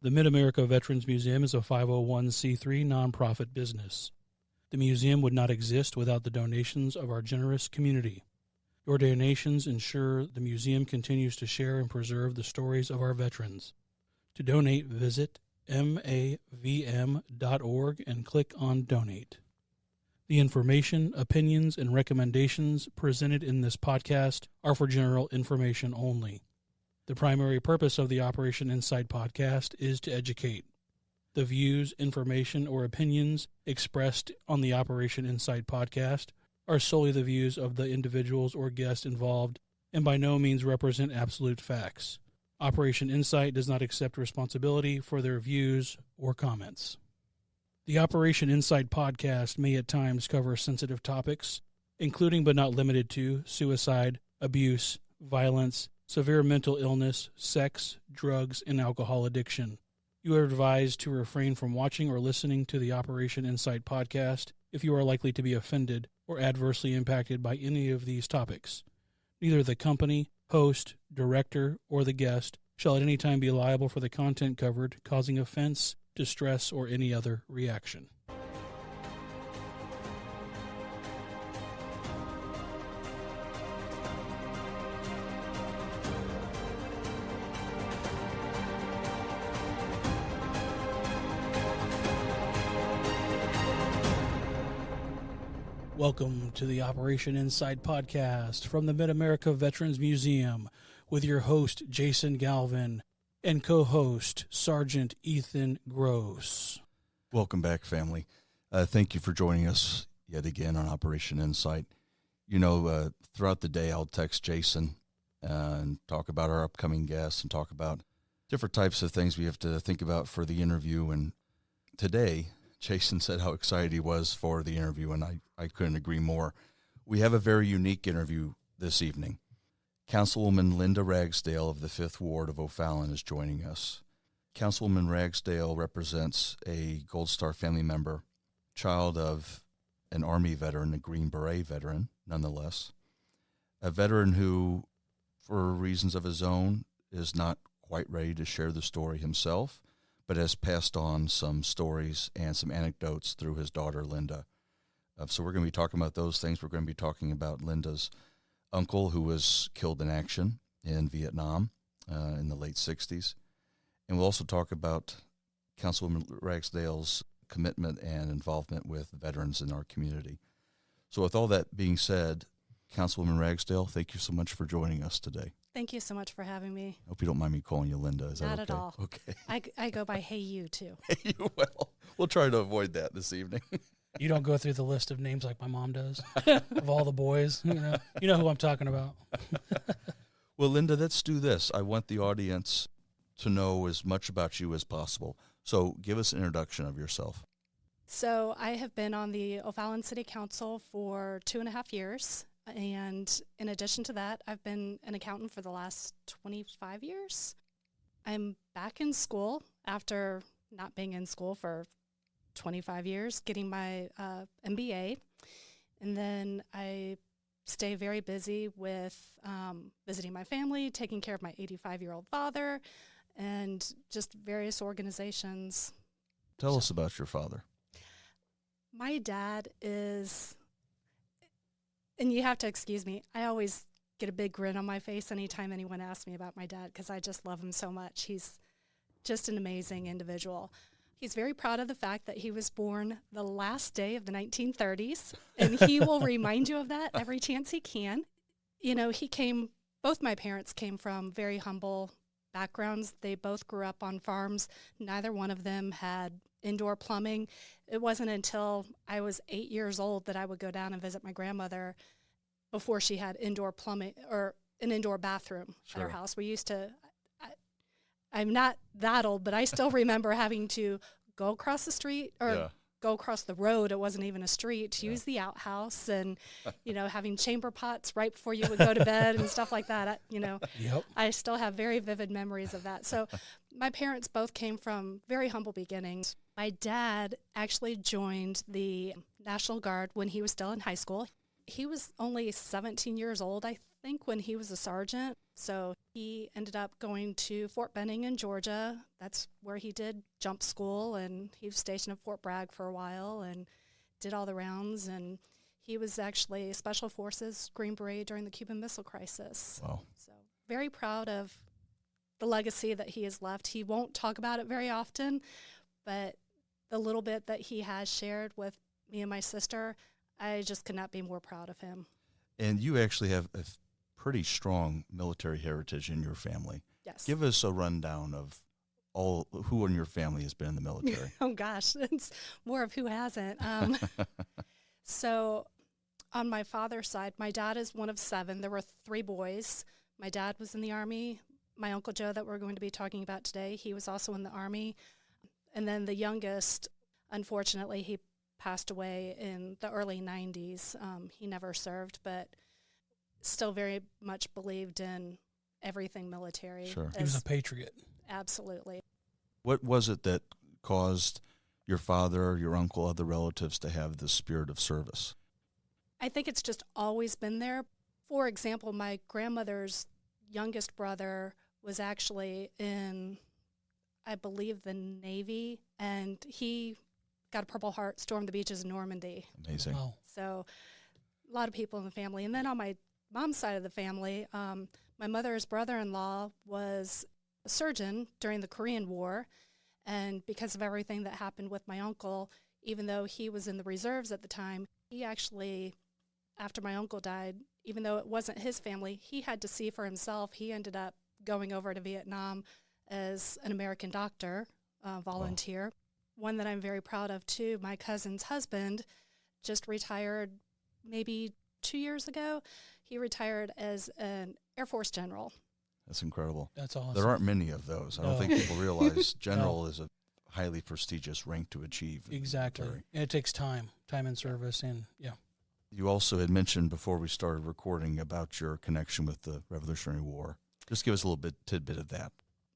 The Mid-America Veterans Museum is a 501c3 nonprofit business. The museum would not exist without the donations of our generous community. Your donations ensure the museum continues to share and preserve the stories of our veterans. To donate, visit mavm.org and click on Donate. The information, opinions, and recommendations presented in this podcast are for general information only. The primary purpose of the Operation Insight podcast is to educate. The views, information, or opinions expressed on the Operation Insight podcast are solely the views of the individuals or guests involved and by no means represent absolute facts. Operation Insight does not accept responsibility for their views or comments. The Operation Insight podcast may at times cover sensitive topics, including but not limited to suicide, abuse, violence, severe mental illness, sex, drugs, and alcohol addiction. You are advised to refrain from watching or listening to the Operation Insight podcast if you are likely to be offended or adversely impacted by any of these topics. Neither the company, host, director, or the guest shall at any time be liable for the content covered, causing offense, distress, or any other reaction. Welcome to the Operation Insight podcast from the Mid-America Veterans Museum with your host, Jason Galvin, and co-host, Sergeant Ethan Gross. Welcome back, family. Thank you for joining us yet again on Operation Insight. You know, throughout the day, I'll text Jason and talk about our upcoming guests and talk about different types of things we have to think about for the interview. And today, Jason said how excited he was for the interview, and I couldn't agree more. We have a very unique interview this evening. Councilwoman Linda Ragsdale of the 5th Ward of O'Fallon is joining us. Councilwoman Ragsdale represents a Gold Star family member, child of an Army veteran, a Green Beret veteran, nonetheless. A veteran who, for reasons of his own, is not quite ready to share the story himself, but has passed on some stories and some anecdotes through his daughter, Linda. So we're going to be talking about those things. We're going to be talking about Linda's uncle, who was killed in action in Vietnam in the late 60s. And we'll also talk about Councilwoman Ragsdale's commitment and involvement with veterans in our community. So with all that being said, Councilwoman Ragsdale, thank you so much for joining us today. Thank you so much for having me. I hope you don't mind me calling you Linda. Is Not that okay? at all. Okay. I go by Hey You, too. Hey, well, we'll try to avoid that this evening. You don't go through the list of names like my mom does of all the boys. You know who I'm talking about. Well, Linda, let's do this. I want the audience to know as much about you as possible. So give us an introduction of yourself. So I have been on the O'Fallon City Council for 2.5 years. And in addition to that, I've been an accountant for the last 25 years. I'm back in school after not being in school for 25 years, getting my MBA. And then I stay very busy with visiting my family, taking care of my 85-year-old father, and just various organizations. Tell us about your father. My dad is... And you have to excuse me, I always get a big grin on my face anytime anyone asks me about my dad because I just love him so much. He's just an amazing individual. He's very proud of the fact that he was born the last day of the 1930s, and he will remind you of that every chance he can. You know, both my parents came from very humble backgrounds. They both grew up on farms. Neither one of them had indoor plumbing. It wasn't until I was 8 years old that I would go down and visit my grandmother before she had indoor plumbing or an indoor bathroom at her house. We used to, I'm not that old, but I still remember having to go across the street or go across the road. It wasn't even a street to use the outhouse and, having chamber pots right before you would go to bed and stuff like that. I still have very vivid memories of that. So my parents both came from very humble beginnings. My dad actually joined the National Guard when he was still in high school. He was only 17 years old, I think when he was a sergeant. So he ended up going to Fort Benning in Georgia. That's where he did jump school, and he was stationed at Fort Bragg for a while and did all the rounds. And he was actually Special Forces Green Beret during the Cuban Missile Crisis. Wow. So very proud of the legacy that he has left. He won't talk about it very often, but the little bit that he has shared with me and my sister, I just could not be more proud of him. And you actually have a pretty strong military heritage in your family. Yes. Give us a rundown of who in your family has been in the military. Oh, gosh. It's more of who hasn't. So on my father's side, my dad is one of 7. There were 3 boys. My dad was in the Army. My Uncle Joe that we're going to be talking about today, he was also in the Army. And then the youngest, unfortunately, he passed away in the early 90s. He never served, but still very much believed in everything military. Sure. He was a patriot. Absolutely. What was it that caused your father, your uncle, other relatives to have this spirit of service? I think it's just always been there. For example, my grandmother's youngest brother was actually in, I believe, the Navy, and he got a Purple Heart, stormed the beaches in Normandy. Amazing. Wow. So a lot of people in the family. And then on my mom's side of the family, my mother's brother-in-law was a surgeon during the Korean War, and because of everything that happened with my uncle, even though he was in the reserves at the time, he actually, after my uncle died, even though it wasn't his family, he had to see for himself. He ended up going over to Vietnam as an American doctor, volunteer. Wow. One that I'm very proud of, too, my cousin's husband just retired maybe 2 years ago. He retired as an Air Force general. That's incredible. That's awesome. There aren't many of those. I don't think people realize general is a highly prestigious rank to achieve. Exactly. And it takes time in service, and You also had mentioned before we started recording about your connection with the Revolutionary War. Just give us a little tidbit of that.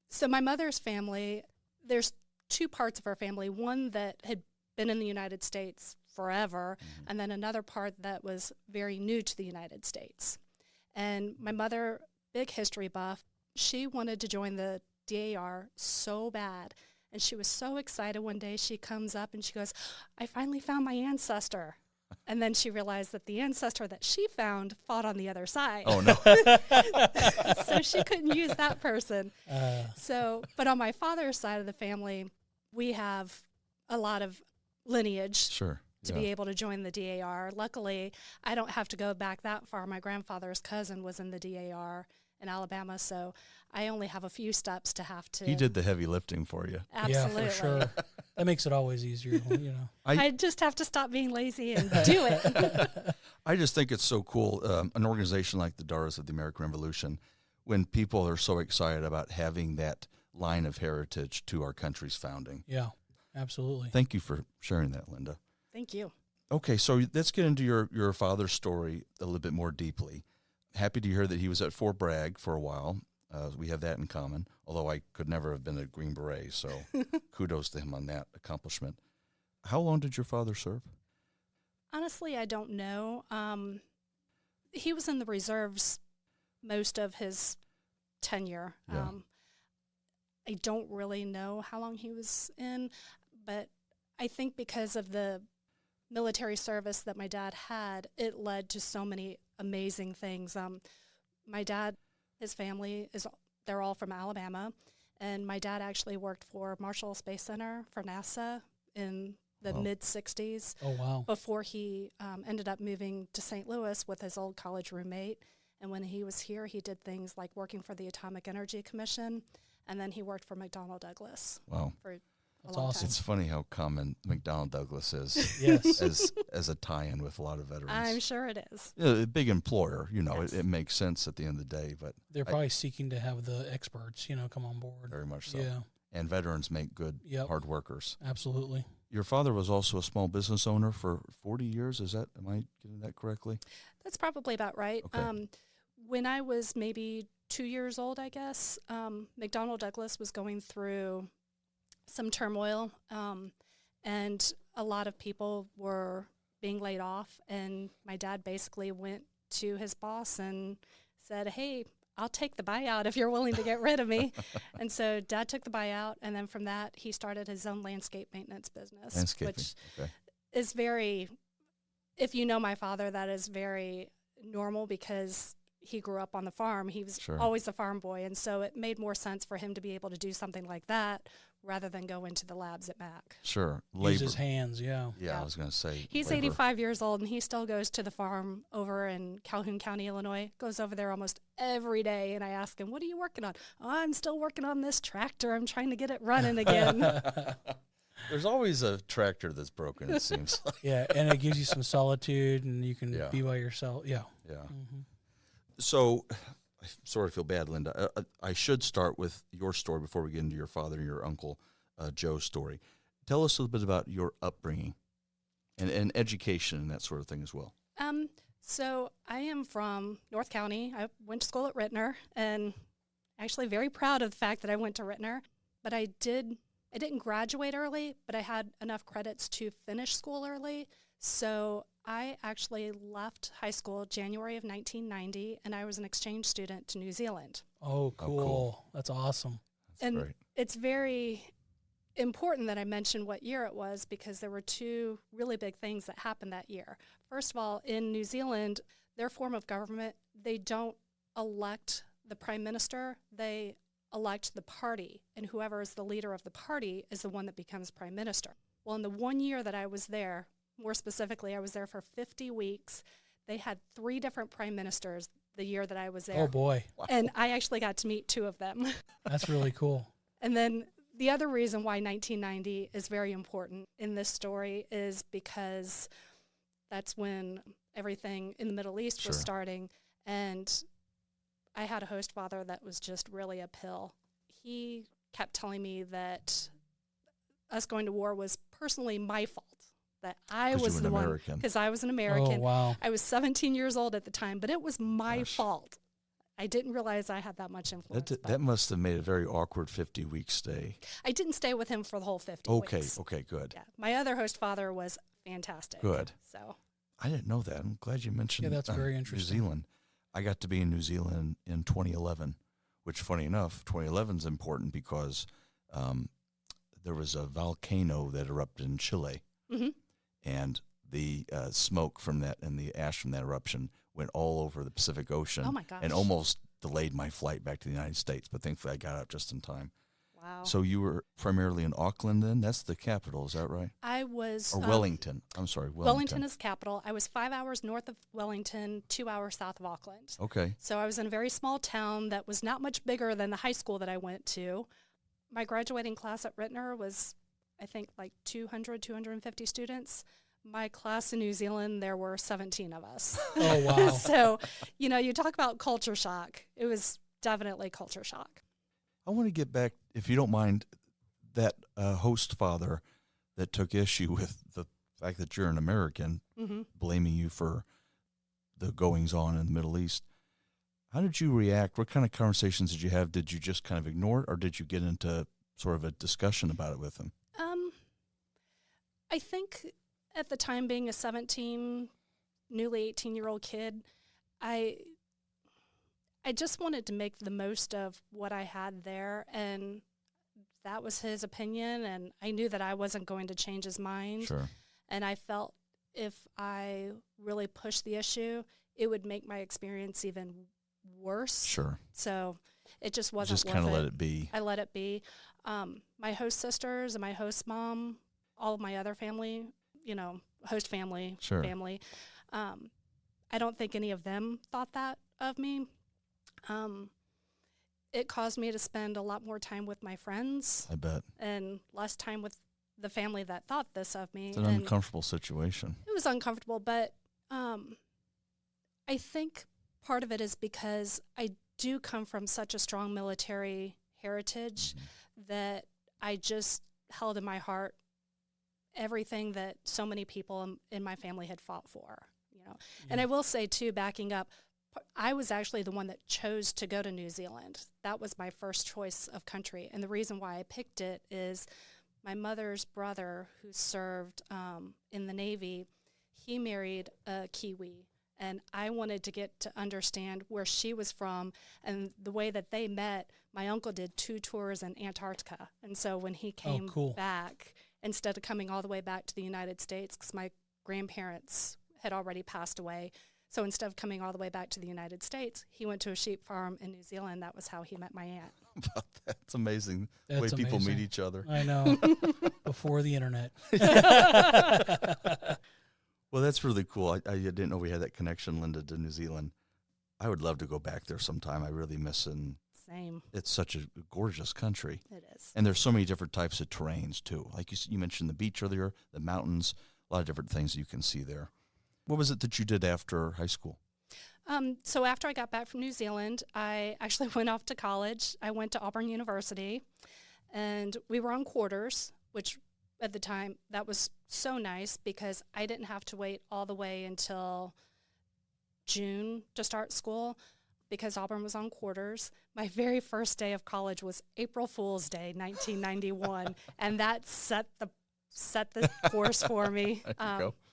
So my mother's family, there's 2 parts of our family. One that had been in the United States forever, and then another part that was very new to the United States. And my mother, big history buff, she wanted to join the DAR so bad. And she was so excited one day. She comes up and she goes, "I finally found my ancestor." And then she realized that the ancestor that she found fought on the other side. Oh, no. So she couldn't use that person. But on my father's side of the family, we have a lot of lineage to be able to join the DAR. Luckily, I don't have to go back that far. My grandfather's cousin was in the DAR in Alabama, so I only have a few steps to have to. He did the heavy lifting for you. Absolutely. Yeah, for sure. That makes it always easier, I just have to stop being lazy and do it. I just think it's so cool. An organization like the DARs of the American Revolution, when people are so excited about having that line of heritage to our country's founding. Yeah, absolutely. Thank you for sharing that, Linda. Thank you. Okay, so let's get into your father's story a little bit more deeply. Happy to hear that he was at Fort Bragg for a while. We have that in common, although I could never have been a Green Beret, so kudos to him on that accomplishment. How long did your father serve? Honestly, I don't know. He was in the reserves most of his tenure. Yeah. I don't really know how long he was in, but I think because of the military service that my dad had, it led to so many amazing things. My dad, his family, they're all from Alabama, and my dad actually worked for Marshall Space Center for NASA in the mid-'60s. Oh, wow. Before he ended up moving to St. Louis with his old college roommate. And when he was here, he did things like working for the Atomic Energy Commission, and then he worked for McDonnell Douglas. Wow. For That's a long awesome. time. It's funny how common McDonnell Douglas is Yes. as a tie-in with a lot of veterans. I'm sure it is. A big employer, Yes. it makes sense at the end of the day, but They're probably seeking to have the experts, come on board. very much so. Yeah, And veterans make good, hard workers. absolutely. Your father was also a small business owner for 40 years. Am I getting that correctly? That's probably about right. Okay. When I was maybe 2 years old, I guess, McDonnell Douglas was going through some turmoil, and a lot of people were being laid off, and my dad basically went to his boss and said, hey, I'll take the buyout if you're willing to get rid of me. And so Dad took the buyout, and then from that, he started his own landscape maintenance business, which is very, if you know my father, that is very normal because he grew up on the farm. He was always a farm boy, and so it made more sense for him to be able to do something like that rather than go into the labs at Mac. Sure. Use his hands, Yeah, I was going to say. He's 85 years old, and he still goes to the farm over in Calhoun County, Illinois. Goes over there almost every day, and I ask him, what are you working on? Oh, I'm still working on this tractor. I'm trying to get it running again. There's always a tractor that's broken, it seems like. Yeah, and it gives you some solitude, and you can be by yourself. Yeah. Yeah. Mm-hmm. So I sort of feel bad, Linda. I should start with your story before we get into your father and your uncle Joe's story. Tell us a little bit about your upbringing and education and that sort of thing as well. So I am from North County. I went to school at Rittner, and actually very proud of the fact that I went to Rittner. But I didn't graduate early, but I had enough credits to finish school early. So I actually left high school January of 1990, and I was an exchange student to New Zealand. Oh, cool. That's awesome. That's great. It's very important that I mention what year it was because there were two really big things that happened that year. First of all, in New Zealand, their form of government, they don't elect the prime minister. They elect the party, and whoever is the leader of the party is the one that becomes prime minister. Well, in the 1 year that I was there, more specifically, I was there for 50 weeks. They had 3 different prime ministers the year that I was there. Oh, boy. Wow. And I actually got to meet 2 of them. That's really cool. And then the other reason why 1990 is very important in this story is because that's when everything in the Middle East was starting. And I had a host father that was just really uphill. He kept telling me that us going to war was personally my fault. That I was the one, because I was an American. Oh, wow. I was 17 years old at the time, but it was my fault. I didn't realize I had that much influence. That must have made a very awkward 50-week stay. I didn't stay with him for the whole 50 weeks. Okay, good. Yeah, my other host father was fantastic. Good. So I didn't know that. I'm glad you mentioned Yeah, that's very interesting. New Zealand. I got to be in New Zealand in 2011, which, funny enough, 2011 is important because there was a volcano that erupted in Chile. Mm-hmm. And the smoke from that and the ash from that eruption went all over the Pacific Ocean. Oh, my gosh. And almost delayed my flight back to the United States. But thankfully, I got out just in time. Wow. So you were primarily in Auckland then? That's the capital, is that right? I was... Or Wellington. I'm sorry, Wellington. Wellington is capital. I was 5 hours north of Wellington, 2 hours south of Auckland. Okay. So I was in a very small town that was not much bigger than the high school that I went to. My graduating class at Rittner was, I think, like 250 students. My class in New Zealand, there were 17 of us. Oh, wow. So, you talk about culture shock. It was definitely culture shock. I want to get back, if you don't mind, that host father that took issue with the fact that you're an American, blaming you for the goings-on in the Middle East. How did you react? What kind of conversations did you have? Did you just kind of ignore it, or did you get into sort of a discussion about it with him? I think at the time, being a 17, newly 18-year-old kid, I just wanted to make the most of what I had there, and that was his opinion, and I knew that I wasn't going to change his mind. Sure. And I felt if I really pushed the issue, it would make my experience even worse. Sure. So it just wasn't just worth kind it. of let it be. I let it be. My host sisters and my host mom, all of my other family, host family, Sure. family. I don't think any of them thought that of me. It caused me to spend a lot more time with my friends. I bet. And less time with the family that thought this of me. It's an uncomfortable situation. It was uncomfortable, but I think part of it is because I do come from such a strong military heritage that I just held in my heart everything that so many people in my family had fought for, Yeah. And I will say, too, backing up, I was actually the one that chose to go to New Zealand. That was my first choice of country. And the reason why I picked it is my mother's brother, who served in the Navy, he married a Kiwi. And I wanted to get to understand where she was from and the way that they met. My uncle did 2 tours in Antarctica. And so when he came back, instead of coming all the way back to the United States, because my grandparents had already passed away, so instead of coming all the way back to the United States, he went to a sheep farm in New Zealand. That was how he met my aunt. That's amazing. That's the way people amazing. meet each other. I know. Before the internet. Well, that's really cool. I didn't know we had that connection, Linda, to New Zealand. I would love to go back there sometime. I really miss it. Same. It's such a gorgeous country. It is. And there's so many different types of terrains, too. Like you mentioned the beach earlier, the mountains, a lot of different things you can see there. What was it that you did after high school? So after I got back from New Zealand, I actually went off to college. I went to Auburn University, and we were on quarters, which at the time, that was so nice because I didn't have to wait all the way until June to start school because Auburn was on quarters. My very first day of college was April Fool's Day, 1991, and that set the course for me,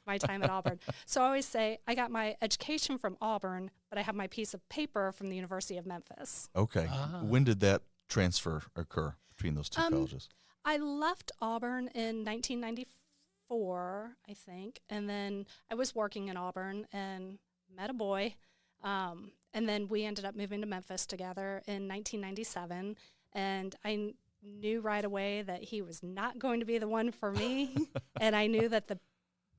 my time at Auburn. So I always say I got my education from Auburn, but I have my piece of paper from the University of Memphis. Okay. When did that transfer occur between those two colleges? I left Auburn in 1994, I think, and then I was working in Auburn and met a boy, and then we ended up moving to Memphis together in 1997, and I knew right away that he was not going to be the one for me, and I knew that the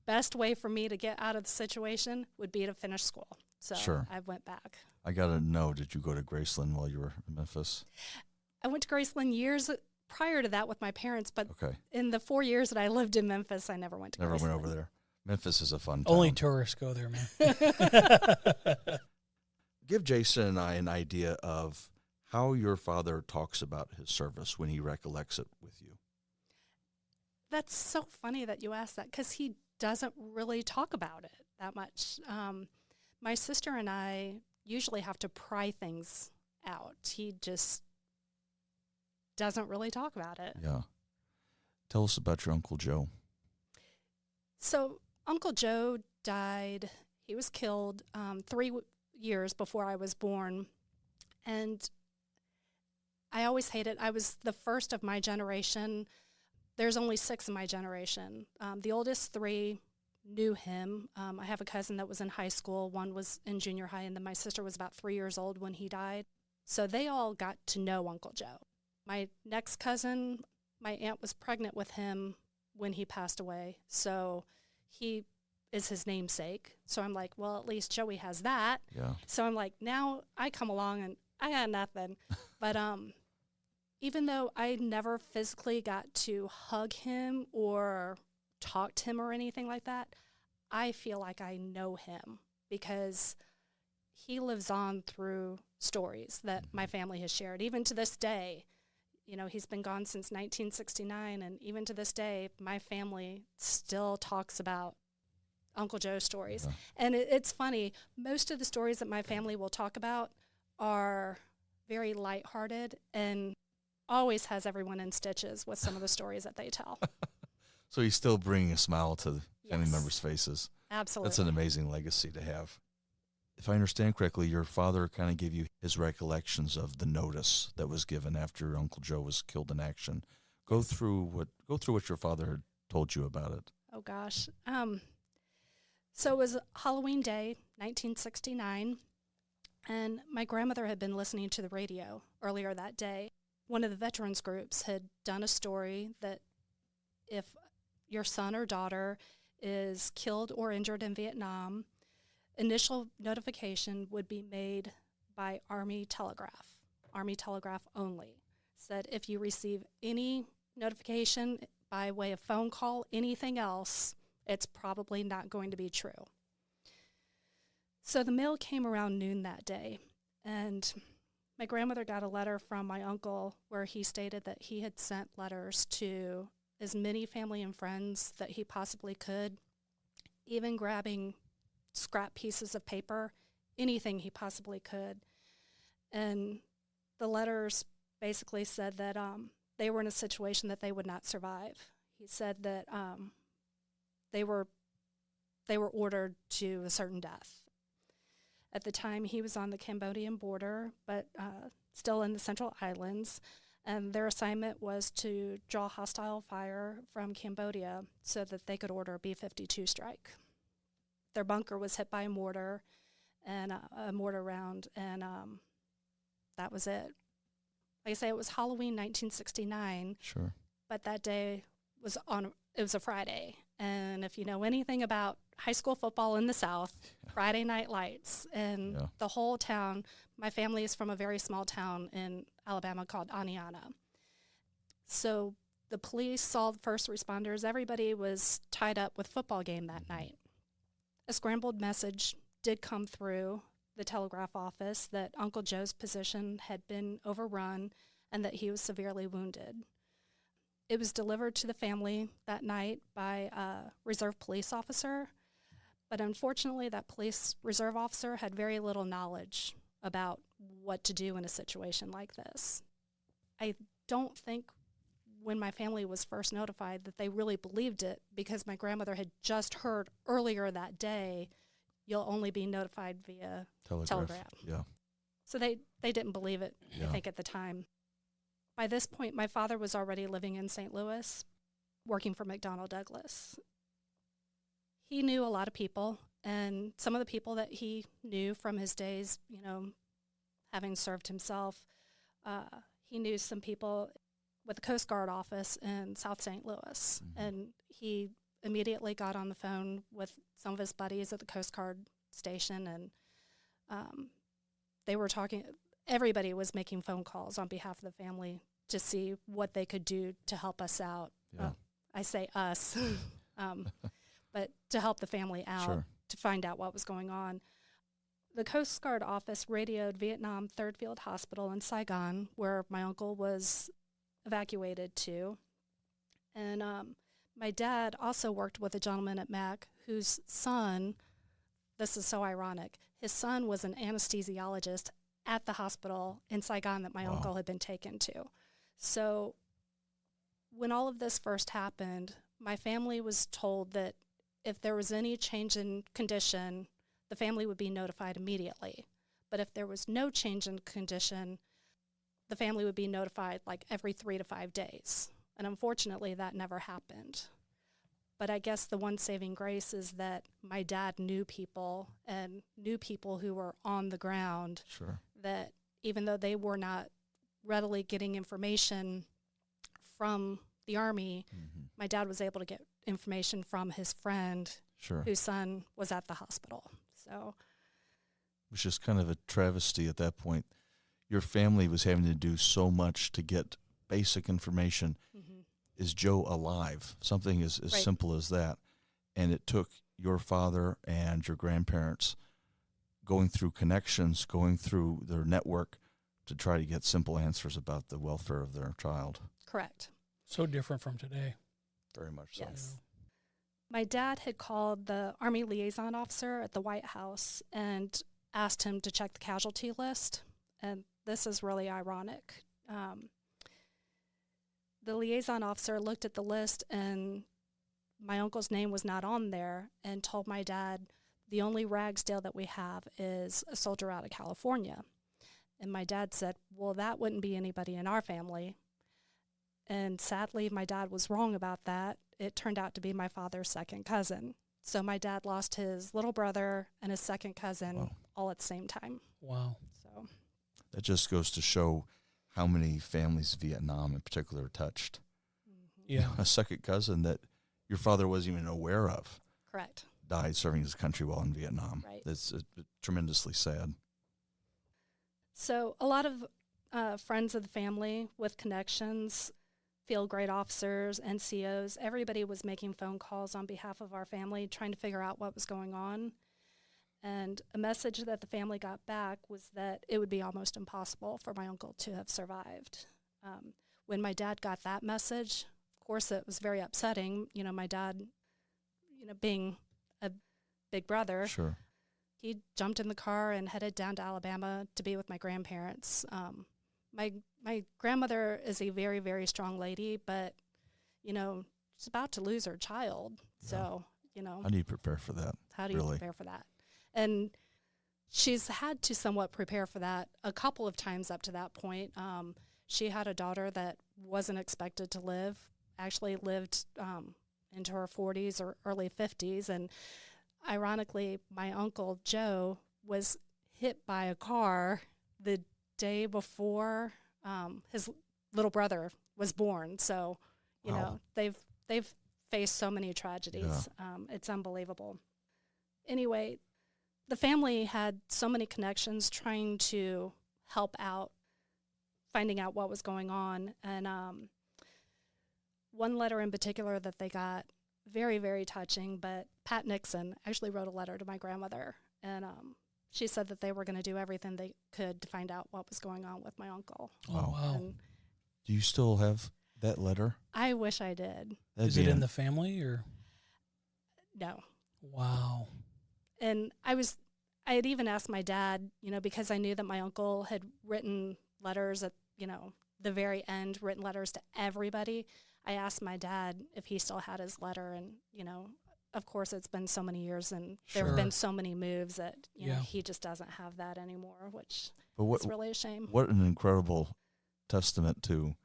best way for me to get out of the situation would be to finish school. So Sure. I went back. I got to know, did you go to Graceland while you were in Memphis? I went to Graceland years prior to that with my parents, but in the 4 years that I lived in Memphis, I never went to Graceland. Never went over there. Memphis is a fun town. Only tourists go there, man. Give Jason and I an idea of how your father talks about his service when he recollects it with you. That's so funny that you asked that because he doesn't really talk about it that much. My sister and I usually have to pry things out. He just doesn't really talk about it. Yeah. Tell us about your Uncle Joe. So Uncle Joe died. He was killed 3 years before I was born. And I always hated, I was the first of my generation. There's only 6 in my generation. The oldest 3 knew him. I have a cousin that was in high school. One was in junior high, and then my sister was about 3 years old when he died. So they all got to know Uncle Joe. My next cousin, my aunt was pregnant with him when he passed away. So he is his namesake. So I'm like, well, at least Joey has that. Yeah. So I'm like, now I come along and I got nothing. But even though I never physically got to hug him or talk to him or anything like that, I feel like I know him because he lives on through stories that my family has shared. Even to this day, you know, he's been gone since 1969, and even to this day, my family still talks about Uncle Joe stories. Yeah. And it's funny, most of the stories that my family will talk about are very lighthearted and always has everyone in stitches with some of the stories that they tell. So he's still bringing a smile to the family members' faces. Absolutely. That's an amazing legacy to have. If I understand correctly, your father kind of gave you his recollections of the notice that was given after Uncle Joe was killed in action. Go through what your father had told you about it. Oh gosh. So it was Halloween Day, 1969, and my grandmother had been listening to the radio earlier that day. One of the veterans groups had done a story that if your son or daughter is killed or injured in Vietnam, initial notification would be made by Army Telegraph only. Said if you receive any notification by way of phone call, anything else, it's probably not going to be true. So the mail came around noon that day, and my grandmother got a letter from my uncle where he stated that he had sent letters to as many family and friends that he possibly could, even grabbing scrap pieces of paper, anything he possibly could. And the letters basically said that they were in a situation that they would not survive. He said that they were ordered to a certain death. At the time, he was on the Cambodian border, but still in the Central Islands. And their assignment was to draw hostile fire from Cambodia so that they could order a B-52 strike. Their bunker was hit by a mortar and a mortar round, and that was it. Like I say, it was Halloween 1969. Sure. But that day it was a Friday. And if you know anything about high school football in the South, Friday night lights, and the whole town, my family is from a very small town in Alabama called Aniana. So the police, all the first responders, everybody was tied up with football game that night. A scrambled message did come through the telegraph office that Uncle Joe's position had been overrun and that he was severely wounded. It was delivered to the family that night by a reserve police officer, but unfortunately that police reserve officer had very little knowledge about what to do in a situation like this. I don't think when my family was first notified that they really believed it, because my grandmother had just heard earlier that day, you'll only be notified via telegram. Yeah. So they didn't believe it, I think, at the time. By this point, my father was already living in St. Louis, working for McDonnell Douglas. He knew a lot of people, and some of the people that he knew from his days, having served himself, he knew some people with the Coast Guard office in South St. Louis, and he immediately got on the phone with some of his buddies at the Coast Guard station, and they were talking. Everybody was making phone calls on behalf of the family to see what they could do to help us out. Yeah. I say us, but to help the family out, to find out what was going on. The Coast Guard office radioed Vietnam Third Field Hospital in Saigon, where my uncle was evacuated to. And my dad also worked with a gentleman at Mac whose son, this is so ironic, his son was an anesthesiologist at the hospital in Saigon that my uncle had been taken to. So when all of this first happened, my family was told that if there was any change in condition, the family would be notified immediately. But if there was no change in condition, the family would be notified like every 3 to 5 days. And unfortunately, that never happened. But I guess the one saving grace is that my dad knew people and knew people who were on the ground. Sure. That even though they were not readily getting information from the Army, my dad was able to get information from his friend whose son was at the hospital. So, which is kind of a travesty at that point. Your family was having to do so much to get basic information. Is Joe alive? Something as simple as that. And it took your father and your grandparents going through connections, going through their network to try to get simple answers about the welfare of their child. Correct. So different from today. Very much so. Yes. My dad had called the Army liaison officer at the White House and asked him to check the casualty list. And this is really ironic. The liaison officer looked at the list, and my uncle's name was not on there, and told my dad, the only Ragsdale that we have is a soldier out of California. And my dad said, well, that wouldn't be anybody in our family. And sadly, my dad was wrong about that. It turned out to be my father's second cousin. So my dad lost his little brother and his second cousin all at the same time. Wow. So that just goes to show how many families Vietnam in particular touched. Yeah. A second cousin that your father wasn't even aware of. Correct. Died serving his country while in Vietnam. Right. It's tremendously sad. So a lot of friends of the family with connections, field grade officers, NCOs, everybody was making phone calls on behalf of our family, trying to figure out what was going on. And a message that the family got back was that it would be almost impossible for my uncle to have survived. When my dad got that message, of course, it was very upsetting. My dad, being a big brother, he jumped in the car and headed down to Alabama to be with my grandparents. My grandmother is a very, very strong lady, but, she's about to lose her child. Yeah. So, How do you prepare for that? How do you prepare for that? And she's had to somewhat prepare for that a couple of times up to that point. She had a daughter that wasn't expected to live, actually lived into her 40s or early 50s. And ironically, my Uncle Joe was hit by a car the day before his little brother was born. So, you know, they've faced so many tragedies. It's unbelievable. Anyway, the family had so many connections trying to help out, finding out what was going on. And one letter in particular that they got, very, very touching, but Pat Nixon actually wrote a letter to my grandmother. And she said that they were going to do everything they could to find out what was going on with my uncle. Oh, wow. And Do you still have that letter? I wish I did. Is it in the family or? No. Wow. And I had even asked my dad, you know, because I knew that my uncle had written letters at, you know, the very end, written letters to everybody. I asked my dad if he still had his letter, and, you know, of course it's been so many years and there have been so many moves that, you know, he just doesn't have that anymore, which is really a shame. What an incredible testament to,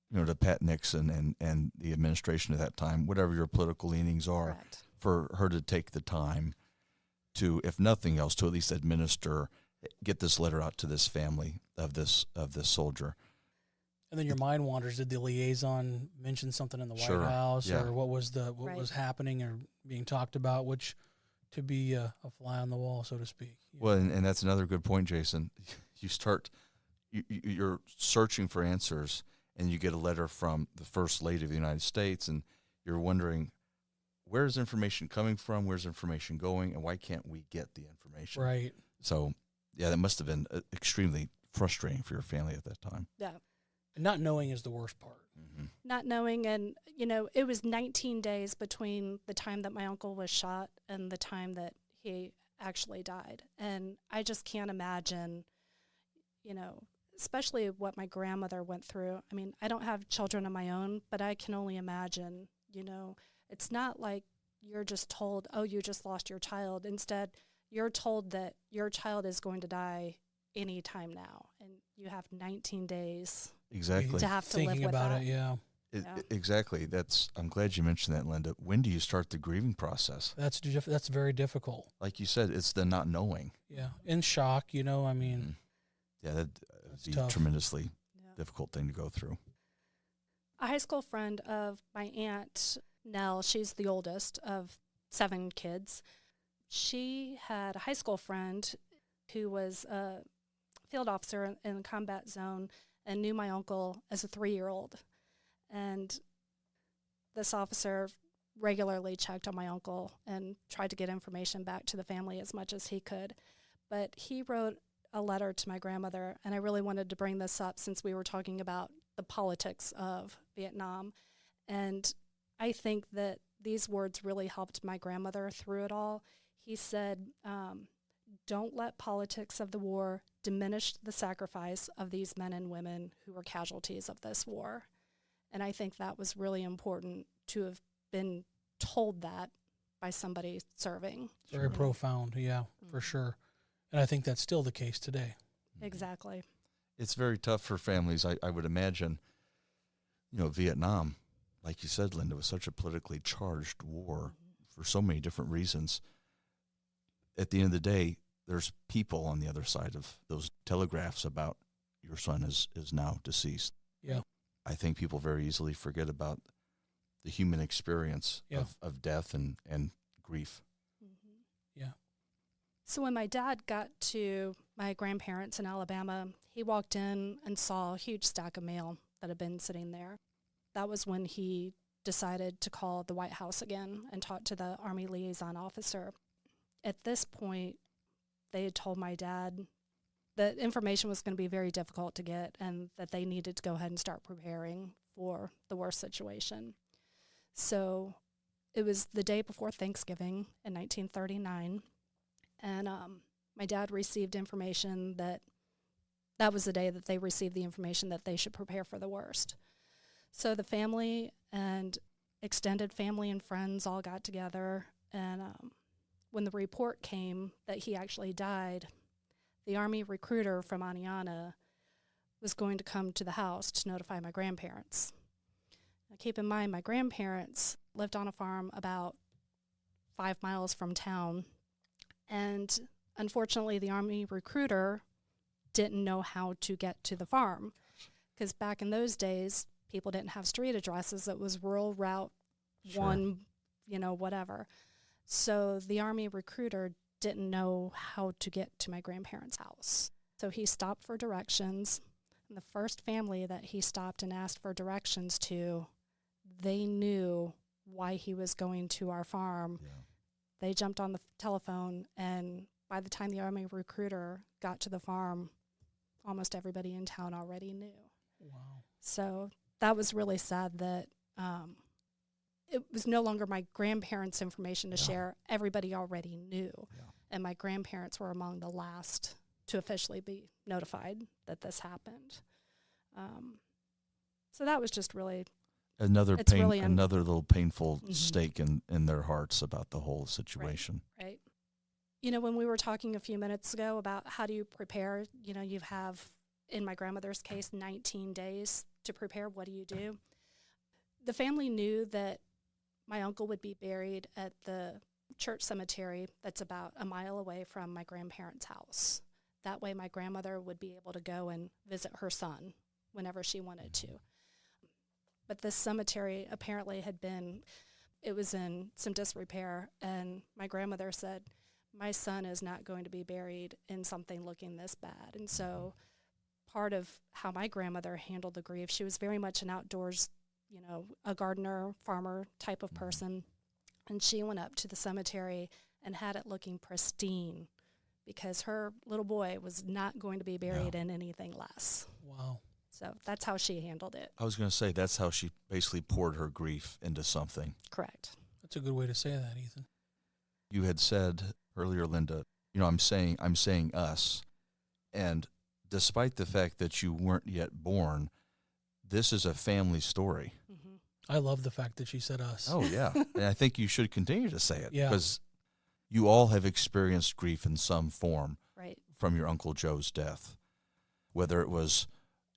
you know, to Pat Nixon and the administration at that time, whatever your political leanings are. Correct. For her to take the time to, if nothing else, to at least get this letter out to this family of this soldier. And then your mind wanders. Did the liaison mention something in the White House, or what was was happening or being talked about, which to be a fly on the wall, so to speak? Well, and that's another good point, Jason. You're searching for answers, and you get a letter from the First Lady of the United States, and you're wondering, where's information coming from? Where's information going? And why can't we get the information? Right. So, yeah, that must have been extremely frustrating for your family at that time. Yeah. And not knowing is the worst part. Mm-hmm. Not knowing, and, you know, it was 19 days between the time that my uncle was shot and the time that he actually died. And I just can't imagine, you know, especially what my grandmother went through. I mean, I don't have children of my own, but I can only imagine, you know, it's not like you're just told, oh, you just lost your child. Instead, you're told that your child is going to die any time now, and you have 19 days Exactly. to have to live Thinking with about that. it, yeah. Exactly. I'm glad you mentioned that, Linda. When do you start the grieving process? That's very difficult. Like you said, it's the not knowing. Yeah. In shock, you know, I mean. Yeah, that'd be tough. a tremendously difficult thing to go through. A high school friend of my aunt, Nell, she's the oldest of 7 kids. She had a high school friend who was a field officer in the combat zone and knew my uncle as a 3-year-old. And this officer regularly checked on my uncle and tried to get information back to the family as much as he could. But he wrote a letter to my grandmother, and I really wanted to bring this up since we were talking about the politics of Vietnam. And I think that these words really helped my grandmother through it all. He said, don't let politics of the war diminish the sacrifice of these men and women who were casualties of this war. And I think that was really important to have been told that by somebody serving. Very profound, yeah, for sure. And I think that's still the case today. Exactly. It's very tough for families. I would imagine, you know, Vietnam, like you said, Linda, was such a politically charged war for so many different reasons. At the end of the day, there's people on the other side of those telegraphs about your son is now deceased. Yeah. I think people very easily forget about the human experience of death and grief. Mm-hmm. Yeah. So when my dad got to my grandparents in Alabama, he walked in and saw a huge stack of mail that had been sitting there. That was when he decided to call the White House again and talk to the Army liaison officer. At this point, they had told my dad that information was going to be very difficult to get and that they needed to go ahead and start preparing for the worst situation. So it was the day before Thanksgiving in 1939, and my dad received information that was the day that they received the information that they should prepare for the worst. So the family and extended family and friends all got together, and when the report came that he actually died, the Army recruiter from Aniana was going to come to the house to notify my grandparents. Now, keep in mind, my grandparents lived on a farm about 5 miles from town, and unfortunately, the Army recruiter didn't know how to get to the farm, because back in those days, people didn't have street addresses. It was rural route Sure. 1, whatever. So the Army recruiter didn't know how to get to my grandparents' house. So he stopped for directions. And the first family that he stopped and asked for directions to, they knew why he was going to our farm. Yeah. They jumped on the telephone, and by the time the Army recruiter got to the farm, almost everybody in town already knew. Wow. So that was really sad that it was no longer my grandparents' information to Yeah. share. Everybody already knew. Yeah. And my grandparents were among the last to officially be notified that this happened. So that was just really, Another It's really another little painful Mhm. stake in their hearts about the whole situation. right? When we were talking a few minutes ago about how do you prepare, you have, in my grandmother's case, 19 days to prepare. What do you do? The family knew that my uncle would be buried at the church cemetery that's about a mile away from my grandparents' house. That way my grandmother would be able to go and visit her son whenever she wanted to. But this cemetery apparently it was in some disrepair, and my grandmother said, my son is not going to be buried in something looking this bad. And so part of how my grandmother handled the grief, she was very much an outdoors, a gardener, farmer type of person. And she went up to the cemetery and had it looking pristine because her little boy was not going to be buried in anything less. Wow. So that's how she handled it. I was going to say that's how she basically poured her grief into something. Correct. That's a good way to say that, Ethan. You had said earlier, Linda, I'm saying us, and despite the fact that you weren't yet born, this is a family story. Mm-hmm. I love the fact that she said us. Oh, yeah. And I think you should continue to say it Yeah. because you all have experienced grief in some form Right. from your Uncle Joe's death, whether it was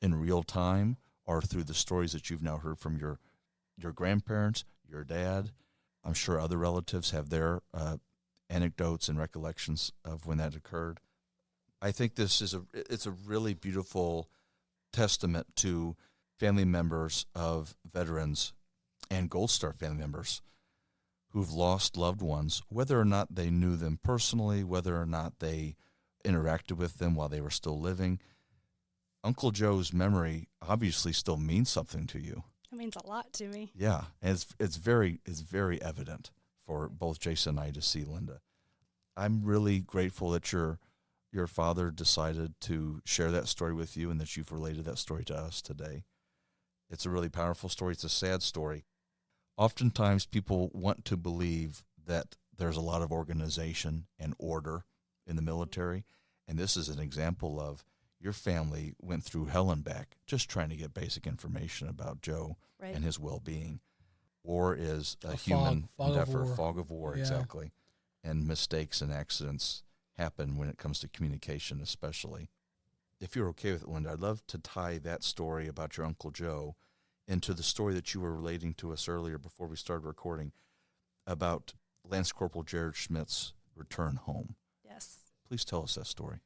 in real time or through the stories that you've now heard from your grandparents, your dad. I'm sure other relatives have their anecdotes and recollections of when that occurred. I think it's a really beautiful testament to family members of veterans and Gold Star family members who've lost loved ones, whether or not they knew them personally, whether or not they interacted with them while they were still living. Uncle Joe's memory obviously still means something to you. It means a lot to me. Yeah, and it's very evident for both Jason and I to see, Linda. I'm really grateful that your father decided to share that story with you and that you've related that story to us today. It's a really powerful story. It's a sad story. Oftentimes people want to believe that there's a lot of organization and order in the military, and this is an example of your family went through hell and back just trying to get basic information about Joe Right. and his well-being. War is a A human fog of endeavor, war. fog of war, Yeah. exactly. And mistakes and accidents happen when it comes to communication especially. If you're okay with it, Linda, I'd love to tie that story about your Uncle Joe into the story that you were relating to us earlier before we started recording about Lance Corporal Jared Schmidt's return home. Yes. Please tell us that story.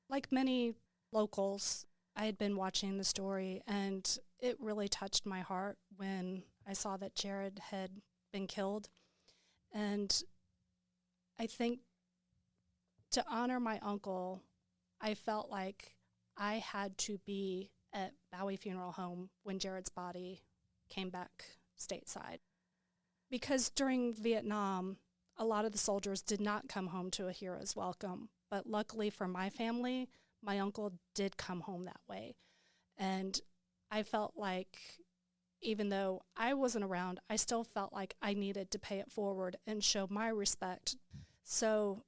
Like many locals, I had been watching the story, and it really touched my heart when I saw that Jared had been killed. And I think to honor my uncle, I felt like I had to be at Bowie Funeral Home when Jared's body came back stateside. Because during Vietnam, a lot of the soldiers did not come home to a hero's welcome. But luckily for my family, my uncle did come home that way. And I felt like even though I wasn't around, I still felt like I needed to pay it forward and show my respect. So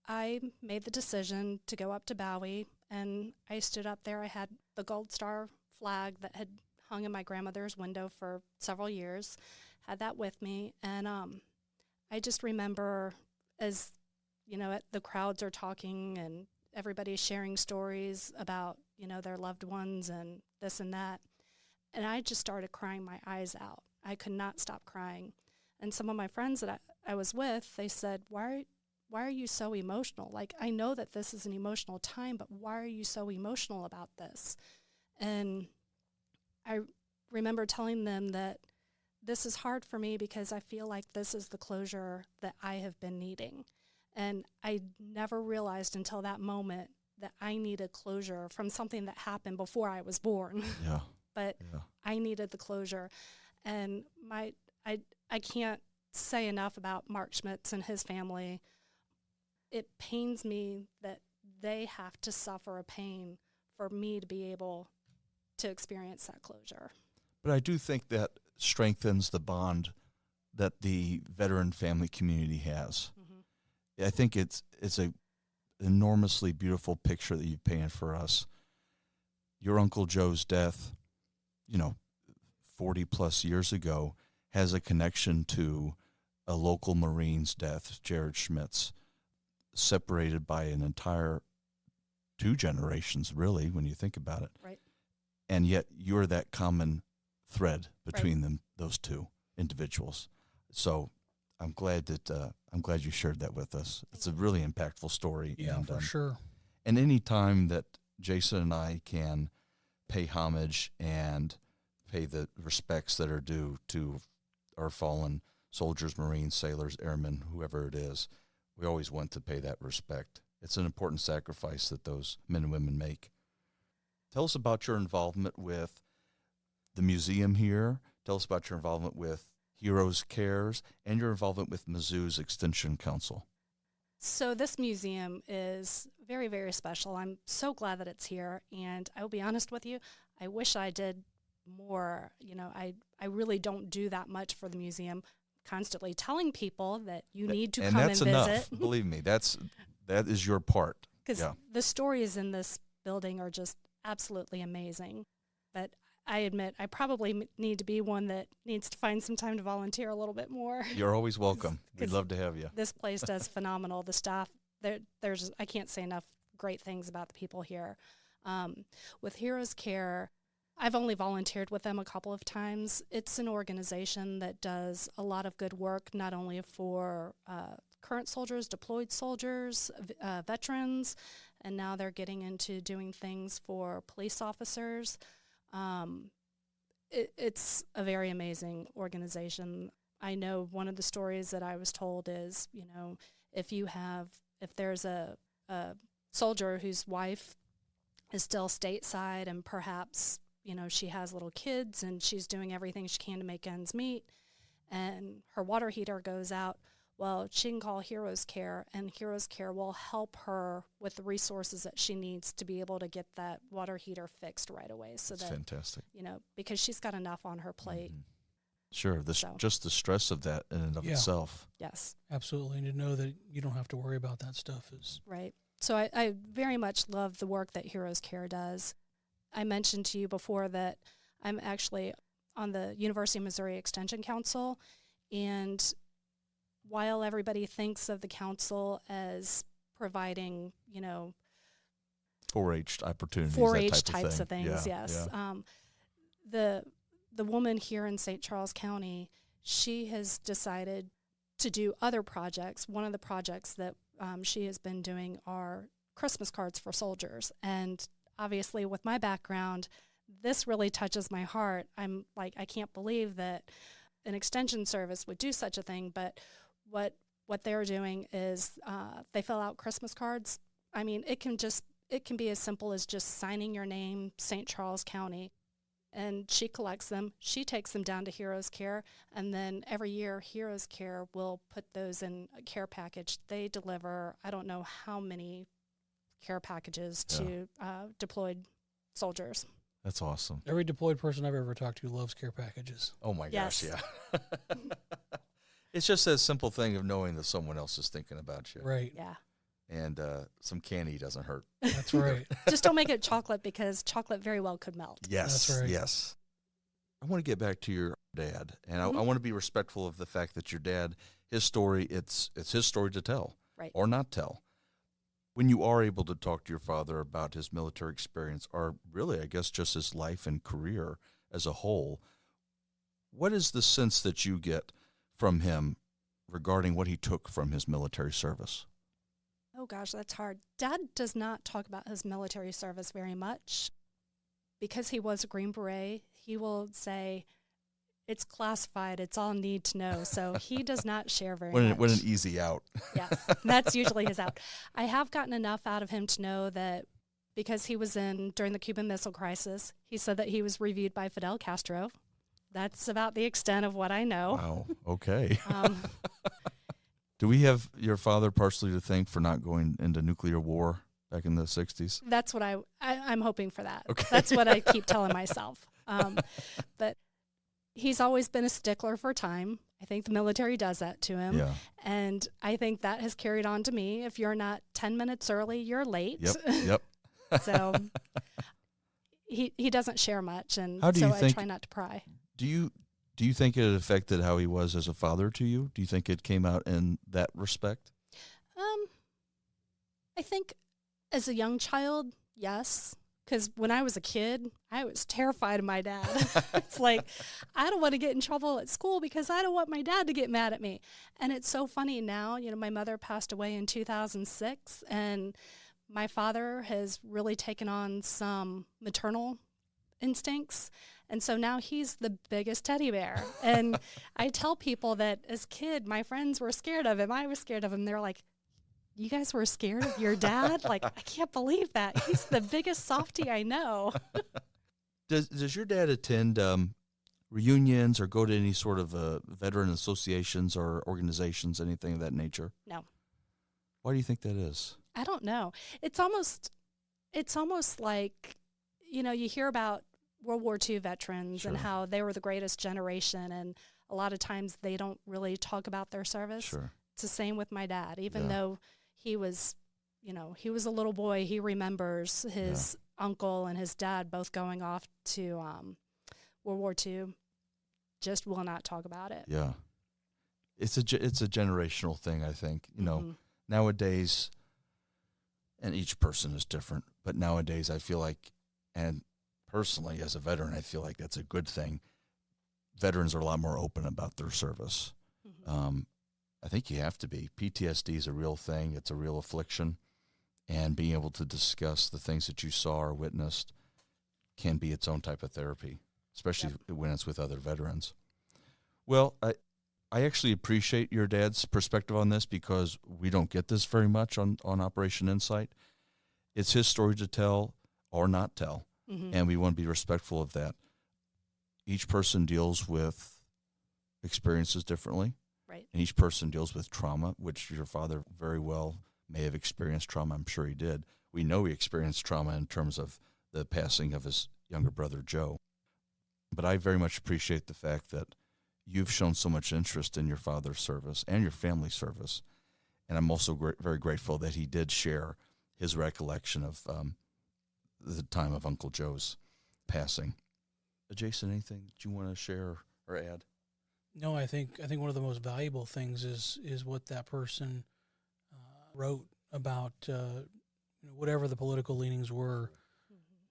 I made the decision to go up to Bowie, and I stood up there. I had the Gold Star flag that had hung in my grandmother's window for several years, had that with me, and I just remember as the crowds are talking and everybody's sharing stories about, their loved ones and this and that. And I just started crying my eyes out. I could not stop crying. And some of my friends that I was with, they said, why are you so emotional? Like, I know that this is an emotional time, but why are you so emotional about this? And I remember telling them that this is hard for me because I feel like this is the closure that I have been needing. And I never realized until that moment that I needed closure from something that happened before I was born. Yeah. But Yeah. I needed the closure. And I can't say enough about Mark Schmitz and his family. It pains me that they have to suffer a pain for me to be able to experience that closure. But I do think that strengthens the bond that the veteran family community has. Mm-hmm. I think it's a enormously beautiful picture that you've painted for us. Your Uncle Joe's death, 40 plus years ago, has a connection to a local Marine's death, Jared Schmitz, separated by an entire 2 generations, really, when you think about it. Right. And yet you're that common thread between them, those 2 individuals. So I'm glad you shared that with us. It's a really impactful story. Yeah, and, for sure. And any time that Jason and I can pay homage and pay the respects that are due to our fallen soldiers, Marines, sailors, airmen, whoever it is, we always want to pay that respect. It's an important sacrifice that those men and women make. Tell us about your involvement with the museum here. Tell us about your involvement with Heroes Cares and your involvement with Mizzou's Extension Council. So this museum is very, very special. I'm so glad that it's here. And I will be honest with you, I wish I did more. I really don't do that much for the museum. Constantly telling people that you need to come and visit. And that's enough. Believe me, that is your part. Because the stories in this building are just absolutely amazing. But I admit I probably need to be one that needs to find some time to volunteer a little bit more. You're always welcome. We'd love to have you. This place does phenomenal. The staff, I can't say enough great things about the people here. With Heroes Care, I've only volunteered with them a couple of times. It's an organization that does a lot of good work, not only for current soldiers, deployed soldiers, veterans, and now they're getting into doing things for police officers. It's a very amazing organization. I know one of the stories that I was told is, if there's a soldier whose wife is still stateside and perhaps, she has little kids and she's doing everything she can to make ends meet and her water heater goes out, well, she can call Heroes Care, and Heroes Care will help her with the resources that she needs to be able to get that water heater fixed right away. So that's fantastic. Because she's got enough on her plate. Mm-hmm. Sure, just the stress of that in and of itself. Yes. Absolutely, and to know that you don't have to worry about that stuff is... Right. So I very much love the work that Heroes Care does. I mentioned to you before that I'm actually on the University of Missouri Extension Council, and while everybody thinks of the council as providing, 4-H opportunities, 4-H types of things, yeah, yes. Yeah. The woman here in St. Charles County, she has decided to do other projects. One of the projects that she has been doing are Christmas cards for soldiers. And obviously with my background, this really touches my heart. I'm like, I can't believe that an extension service would do such a thing, but what they're doing is they fill out Christmas cards. I mean, it can be as simple as just signing your name, St. Charles County, and she collects them. She takes them down to Heroes Care, and then every year Heroes Care will put those in a care package. They deliver, I don't know how many care packages to deployed soldiers. That's awesome. Every deployed person I've ever talked to loves care packages. Oh my gosh, Yes. yeah. It's just that simple thing of knowing that someone else is thinking about you. Right. Yeah. And some candy doesn't hurt. That's right. Just don't make it chocolate because chocolate very well could melt. Yes. That's right. Yes. I want to get back to your dad, and Mhm. I want to be respectful of the fact that your dad, his story, it's his story to tell, Right. or not tell. When you are able to talk to your father about his military experience, or really, I guess, just his life and career as a whole, what is the sense that you get from him regarding what he took from his military service? Oh gosh, that's hard. Dad does not talk about his military service very much. Because he was a Green Beret, he will say, it's classified, it's all need to know. So he does not share very much. What an easy out. Yes, that's usually his out. I have gotten enough out of him to know that because he was during the Cuban Missile Crisis, he said that he was reviewed by Fidel Castro. That's about the extent of what I know. Wow. Okay. Um, Do we have your father partially to thank for not going into nuclear war back in the 60s? That's what I'm hoping for that. Okay. That's what I keep telling myself. But he's always been a stickler for time. I think the military does that to him. Yeah. And I think that has carried on to me. If you're not 10 minutes early, you're late. Yep. So he doesn't share much, and How do so you I think- try not to pry. Do you think it affected how he was as a father to you? Do you think it came out in that respect? I think as a young child, yes. Because when I was a kid, I was terrified of my dad. It's like, I don't want to get in trouble at school because I don't want my dad to get mad at me. And it's so funny now, my mother passed away in 2006, and my father has really taken on some maternal instincts. And so now he's the biggest teddy bear. And I tell people that as a kid, my friends were scared of him. I was scared of him. They're like, you guys were scared of your dad? Like, I can't believe that. He's the biggest softie I know. Does your dad attend reunions or go to any sort of veteran associations or organizations, anything of that nature? No. Why do you think that is? I don't know. It's almost like, you hear about World War II veterans and Sure. how they were the greatest generation, and a lot of times they don't really talk about their service. Sure. It's the same with my dad. Even Yeah. though he was, he was a little boy, he remembers his uncle and his dad both going off to World War II, just will not talk about it. Yeah. It's a generational thing, I think. Mhm. Nowadays, and each person is different, but nowadays I feel like, and personally as a veteran, I feel like that's a good thing. Veterans are a lot more open about their service. Mhm. I think you have to be. PTSD is a real thing. It's a real affliction. And being able to discuss the things that you saw or witnessed can be its own type of therapy, especially when it's with other veterans. Well, I actually appreciate your dad's perspective on this because we don't get this very much on Operation Insight. It's his story to tell or not tell, Mhm. and we want to be respectful of that. Each person deals with experiences differently. Right. And each person deals with trauma, which your father very well may have experienced trauma. I'm sure he did. We know he experienced trauma in terms of the passing of his younger brother, Joe. But I very much appreciate the fact that you've shown so much interest in your father's service and your family's service. And I'm also very grateful that he did share his recollection of the time of Uncle Joe's passing. Jason, anything that you want to share or add? No, I think one of the most valuable things is what that person wrote about whatever the political leanings were,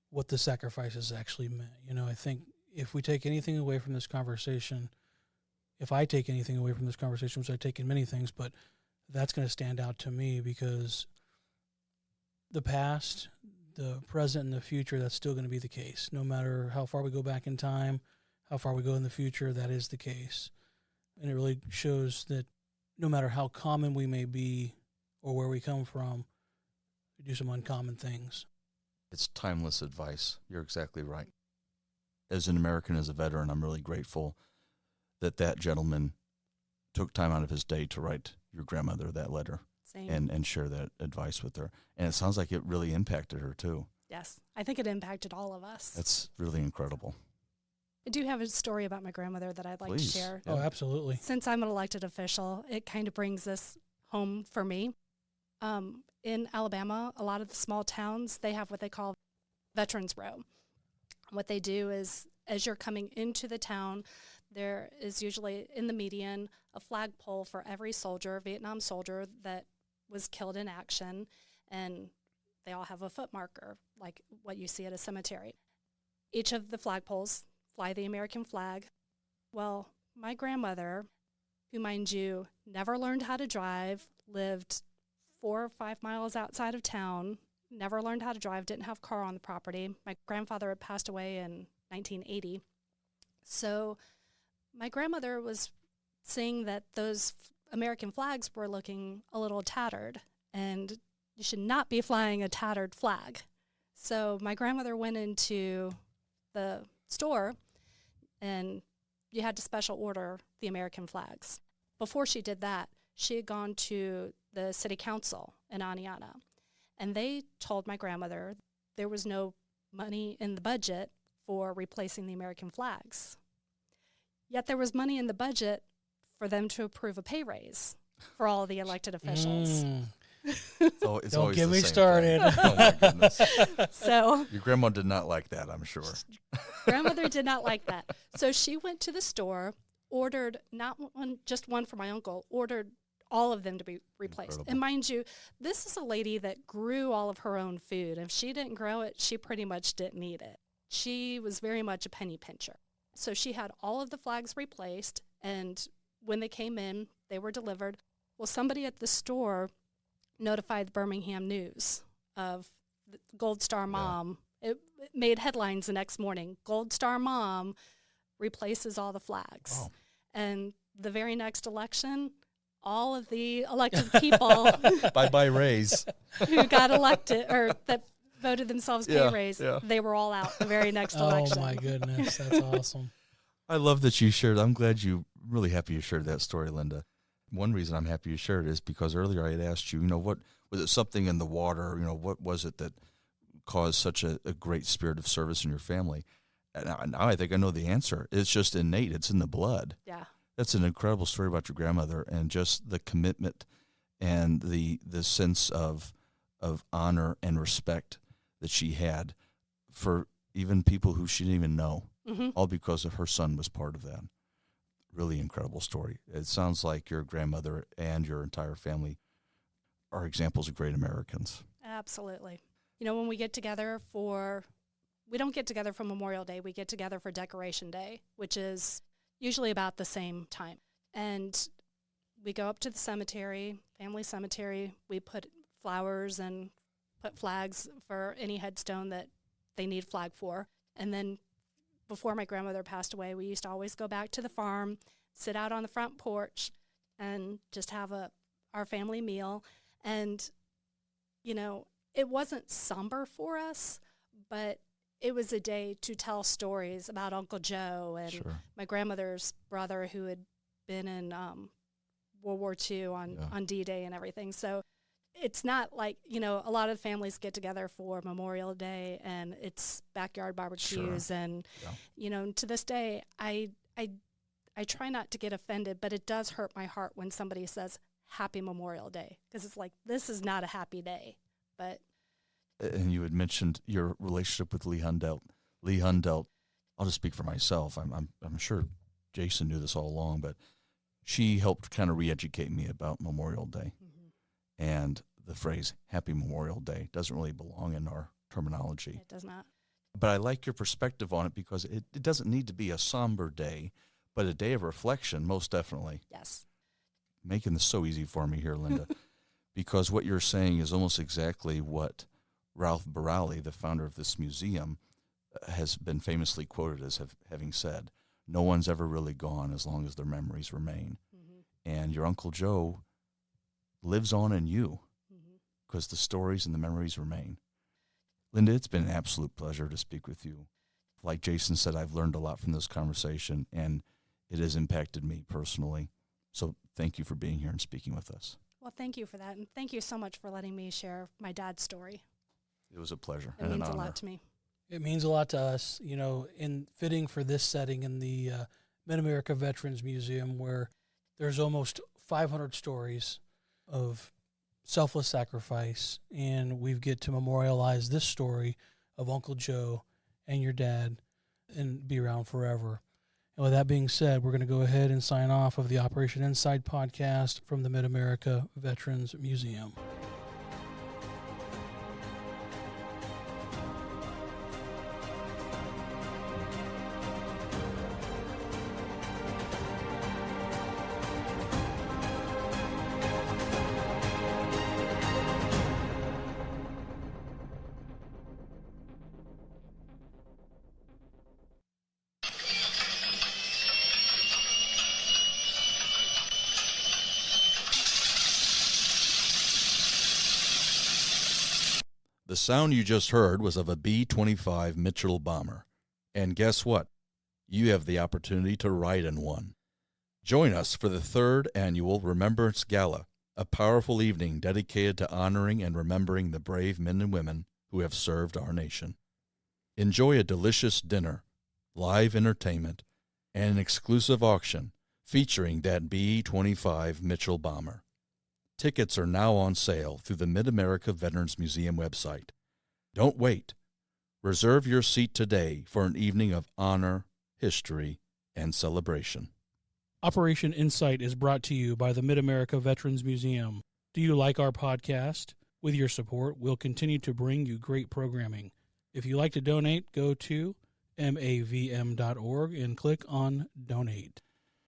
what the sacrifices actually meant. I think if we take anything away from this conversation, if I take anything away from this conversation, which I take in many things, but that's going to stand out to me because the past, the present, and the future, that's still going to be the case. No matter how far we go back in time, how far we go in the future, that is the case. And it really shows that no matter how common we may be or where we come from, we do some uncommon things. It's timeless advice. You're exactly right. As an American, as a veteran, I'm really grateful that gentleman took time out of his day to write your grandmother that letter. Same. And share that advice with her. And it sounds like it really impacted her too. Yes. I think it impacted all of us. That's really incredible. I do have a story about my grandmother that I'd like Please. to share. Oh, absolutely. Since I'm an elected official, it kind of brings this home for me. In Alabama, a lot of the small towns, they have what they call Veterans Row. What they do is, as you're coming into the town, there is usually in the median a flagpole for every soldier, Vietnam soldier, that was killed in action, and they all have a foot marker, like what you see at a cemetery. Each of the flagpoles fly the American flag. Well, my grandmother, who, mind you, never learned how to drive, lived 4 or 5 miles outside of town, never learned how to drive, didn't have a car on the property. My grandfather had passed away in 1980. So my grandmother was seeing that those American flags were looking a little tattered, and you should not be flying a tattered flag. So my grandmother went into the store, and you had to special order the American flags. Before she did that, she had gone to the city council in Aniana, and they told my grandmother there was no money in the budget for replacing the American flags. Yet there was money in the budget for them to approve a pay raise for all the elected officials. It's Don't get me started. Oh my goodness. So Your grandma did not like that, I'm sure. grandmother did not like that. So she went to the store, ordered not one, just one for my uncle, ordered all of them to be replaced. Incredible. And mind you, this is a lady that grew all of her own food. If she didn't grow it, she pretty much didn't eat it. She was very much a penny pincher. So she had all of the flags replaced, and when they came in, they were delivered. Well, somebody at the store notified the Birmingham News of the Gold Star Mom. It made headlines the next morning. Gold Star Mom replaces all the flags. Wow. And the very next election, all of the elected people Bye-bye raise. who got elected or that voted themselves pay raise, yeah. they were all out the very next election. Oh, my goodness. That's awesome. I love that you shared. I'm glad really happy you shared that story, Linda. One reason I'm happy you shared it is because earlier I had asked you, what was it, something in the water, what was it that caused such a great spirit of service in your family? And now I think I know the answer. It's just innate. It's in the blood. Yeah. That's an incredible story about your grandmother and just the commitment and the sense of honor and respect that she had for even people who she didn't even know, all because of her son was part of that. Really incredible story. It sounds like your grandmother and your entire family are examples of great Americans. Absolutely. When we get together we don't get together for Memorial Day, we get together for Decoration Day, which is usually about the same time. And we go up to the cemetery, family cemetery, we put flowers and put flags for any headstone that they need flag for. And then before my grandmother passed away, we used to always go back to the farm, sit out on the front porch, and just have our family meal. And, it wasn't somber for us, but it was a day to tell stories about Uncle Joe and my grandmother's brother who had been in World War II on D-Day and everything. So it's not like, a lot of families get together for Memorial Day and it's backyard barbecues. And, to this day, I try not to get offended, but it does hurt my heart when somebody says Happy Memorial Day, because it's like, this is not a happy day. And you had mentioned your relationship with Lee Hundelt. Lee Hundelt, I'll just speak for myself. I'm sure Jason knew this all along, but she helped kind of re-educate me about Memorial Day. And the phrase Happy Memorial Day doesn't really belong in our terminology. It does not. But I like your perspective on it because it doesn't need to be a somber day, but a day of reflection, most definitely. Yes. Making this so easy for me here, Linda, because what you're saying is almost exactly what Ralph Barali, the founder of this museum, has been famously quoted as having said, no one's ever really gone as long as their memories remain. And your Uncle Joe lives on in you because the stories and the memories remain. Linda, it's been an absolute pleasure to speak with you. Like Jason said, I've learned a lot from this conversation, and it has impacted me personally. So thank you for being here and speaking with us. Well, thank you for that, and thank you so much for letting me share my dad's story. It was a pleasure. It means a lot to me. It means a lot to us, in fitting for this setting in the Mid-America Veterans Museum, where there's almost 500 stories of selfless sacrifice, and we get to memorialize this story of Uncle Joe and your dad and be around forever. And with that being said, we're going to go ahead and sign off of the Operation Insight podcast from the Mid-America Veterans Museum. The sound you just heard was of a B-25 Mitchell bomber. And guess what? You have the opportunity to ride in one. Join us for the third annual Remembrance Gala, a powerful evening dedicated to honoring and remembering the brave men and women who have served our nation. Enjoy a delicious dinner, live entertainment, and an exclusive auction featuring that B-25 Mitchell bomber. Tickets are now on sale through the Mid-America Veterans Museum website. Don't wait. Reserve your seat today for an evening of honor, history, and celebration. Operation Insight is brought to you by the Mid-America Veterans Museum. Do you like our podcast? With your support, we'll continue to bring you great programming. If you'd like to donate, go to mavm.org and click on Donate.